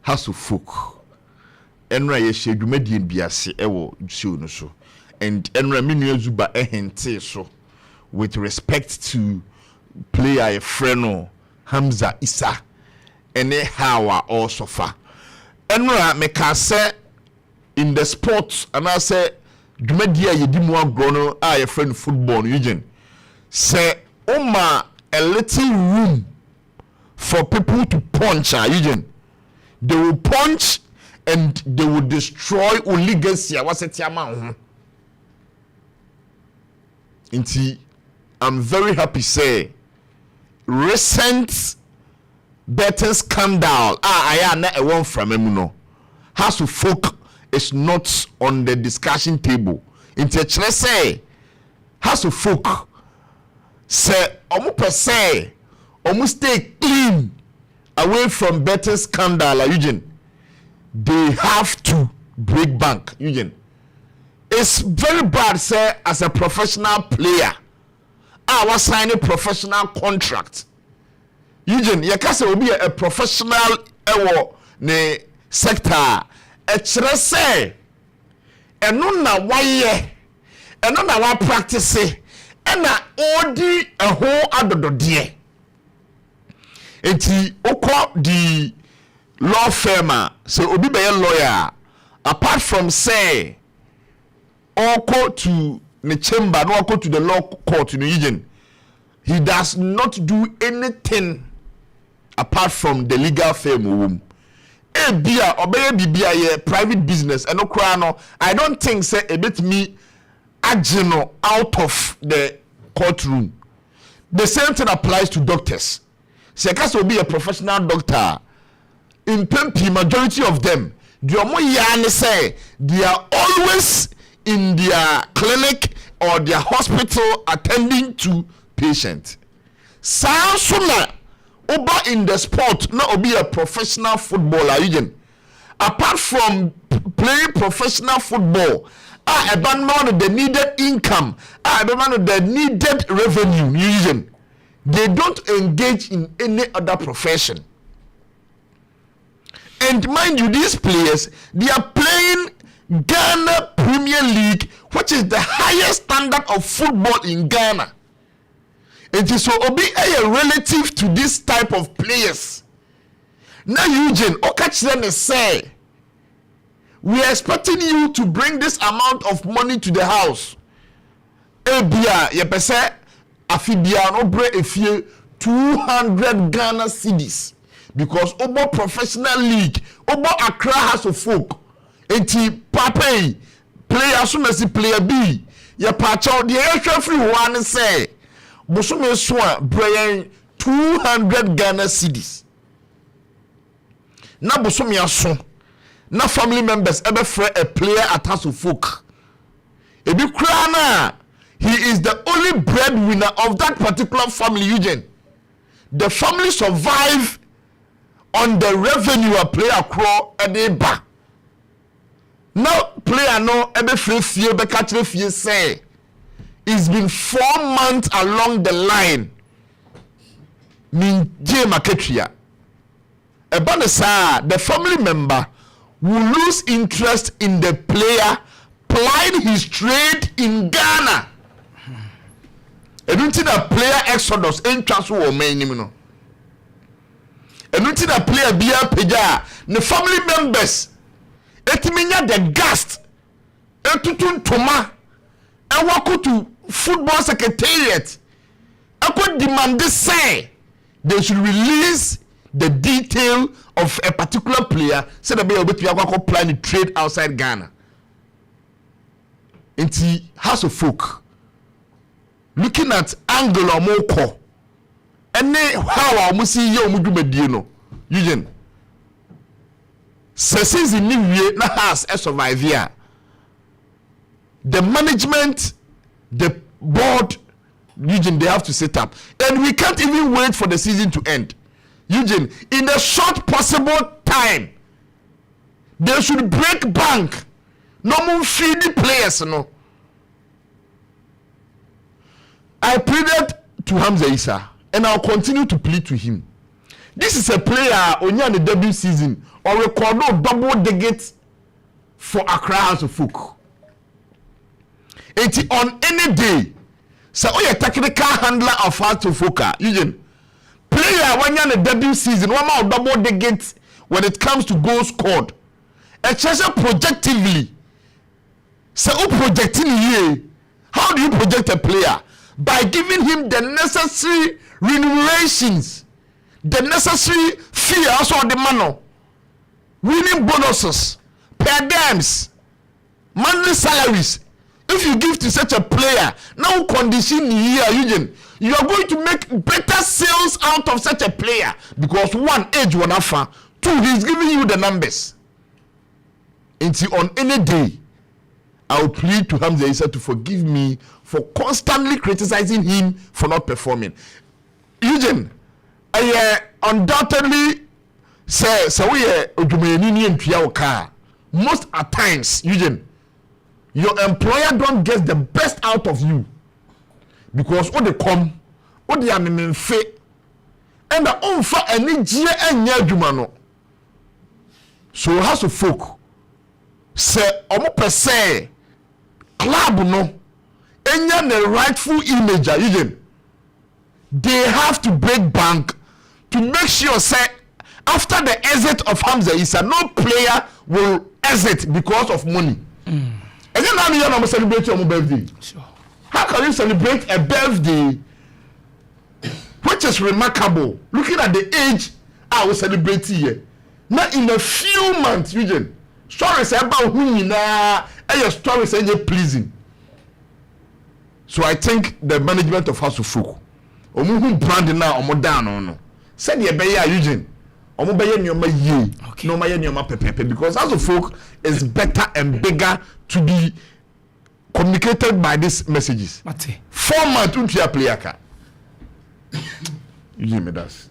House of Folk. Enra ye she dwumadie biase ewo show no so. And enra minu Zuba ehente so with respect to player a friend Hamza Issa ene hawa or sofa. Enra meka say in the sports and I say dwumadie yedi mu agro a friend football Eugene say oma a little room for people to punch Eugene. They will punch and they will destroy legacy. What's it amount? Inti, I'm very happy say recent betting scandal. I am not a one from Emuno. House of Folk is not on the discussion table. Inti, say House of Folk say almost per se almost stay clean away from betting scandal. Eugene, they have to break bank. Eugene, it's very bad, say, as a professional player. I was signing professional contract. Eugene, you can say will be a professional ne sector. It's say, and no na why, and no na wa practice, and na odi a whole other dear. Eti oko the law firm so obi be a lawyer apart from say oko to the chamber no oko to the law court in Eugene, he does not do anything apart from the legal firm. Bia obey bibia ye private business and no I don't think say a bit me ageno out of the courtroom. The same thing applies to doctors. Sekas will be a professional doctor. In Pempi, majority of them, say they are always in their clinic or their hospital attending to patients. Suna Oba in the sport, not be a professional footballer. Apart from playing professional football, I abandon the needed income, I abandon the needed revenue. They don't engage in any other profession. And mind you, these players, they are playing Ghana Premier League, which is the highest standard of football in Ghana. It is so obi a relative to this type of players. Now Eugene, Okachiden say, we are expecting you to bring this amount of money to the house. Ebia, yepese, afibia no bre efie 200 Ghana cedis. Because Obo Professional League, Obo Accra House of Folk, enti pape player so mesi player B, ya pacha the extra free one say, bosume so brain 200 Ghana cedis. Na bosume aso, na family members ebe free a player at House of Folk. Ebi kra na, he is the only breadwinner of that particular family. Eugene, the family survive on the revenue a player crow edeba. Now player no ebe free fie be catch fie say it's been 4 months along the line. Min je maketria. Ebanesa the family member will lose interest in the player plying his trade in Ghana. Edunti the player exodus entrance wo man no. And until the player be a peja, the family members, etiminya the gast, etutun toma, and walk to football secretariat. I could demand this say they should release the detail of a particular player, so that be able to plan the trade outside Ghana. Into House of Folk, looking at Anglo Moko. And how I must see you Mudumedino. Eugene. Since in New Year, na has a survive here. The management, the board, Eugene, they have to set up. And we can't even wait for the season to end. Eugene, in a short possible time, they should break bank. No more feed the players, no. I pleaded to Hamza Issa. And I'll continue to plead to him. This is a player on the debut season or record double digits for Accra House of Folk. It's on any day. So you technical handler of House of Folk. Eugene, player when you're in the debut season, one more double digits when it comes to goals scored. A treasure projectively. So projecting here. How do you project a player? By giving him the necessary remunerations, the necessary fee also the money, winning bonuses, per games, monthly salaries. If you give to such a player, now condition here, Eugene, you are going to make better sales out of such a player because one, age one offer, two, he's giving you the numbers. Until on any day, I will plead to Hamza Issa to forgive me for constantly criticizing him for not performing. Eugene, I undoubtedly say most at times, Eugene, your employer don't get the best out of you because what they come, what they are in fit, and the own for any year and year jumano. So House of Folk say omo per se club no enya the rightful image Eugene. They have to break bank to make sure say after the exit of Hamza Issa, no player will exit because of money. And then now you know celebrate your birthday. Sure. How can you celebrate a birthday which is remarkable? Looking at the age I will celebrate here. Now in a few months, Eugene, stories about who you know, and your stories are pleasing. So I think the management of House of Folk, omu brand now omo down no. Said the beya Eugene, omo beya nyoma ye, no ma ye nyoma pepepe because House of Folk is better and bigger to be communicated by these messages. 4 months unto your player ka. Eugene me das.